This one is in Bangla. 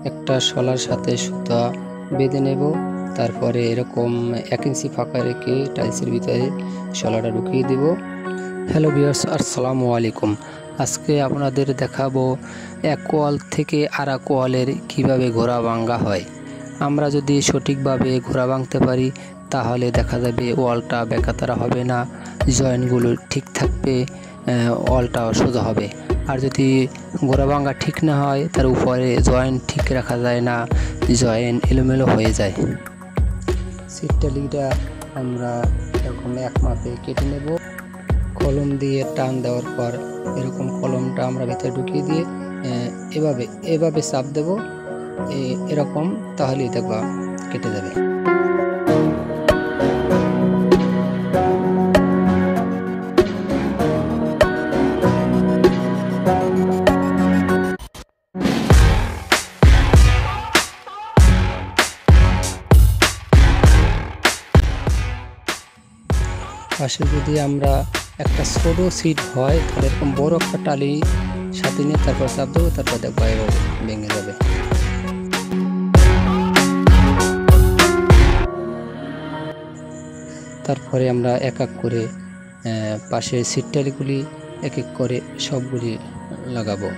একটা শলার সাথে সুতা বেঁধে নেব। তারপরে এরকম 1 ইঞ্চি ফাঁকা রেখে টাইলসের ভিতরে শলাটা ঢুকিয়ে দেব। হ্যালো ভিউয়ার্স, আসসালামু আলাইকুম। আজকে আপনাদের দেখাবো এক ওয়াল থেকে আরেক ওয়ালের কীভাবে ঘোড়া ভাঙা হয়। আমরা যদি সঠিকভাবে ঘোড়া ভাঙতে পারি তাহলে দেখা যাবে ওয়ালটা বেঁকাতারা হবে না, জয়েন্টগুলো ঠিক থাকবে, ওয়ালটাও সোজা হবে। আর যদি ঘোড়া ভাঙা ঠিক না হয় তার উপরে জয়েন্ট ঠিক রাখা যায় না, জয়েন্ট এলোমেলো হয়ে যায়। সিটটা আমরা এরকম এক মাপে কেটে নেব। কলম দিয়ে টান দেওয়ার পর এরকম কলমটা আমরা ভেতরে ঢুকিয়ে দিয়ে এভাবে চাপ দেব, এরকম, তাহলেই দেখবা কেটে যাবে। পাশে যদি আমরা একটা ছোট সিট হয় তাহলে এরকম বড় একটা টালি সাথে নিয়ে তারপর চাপ দেবো, তারপর দেখবো এভাবে ভেঙে যাবে। তারপরে আমরা এক এক করে পাশে সিট টালিগুলি এক এক করে সবগুলি লাগাবো।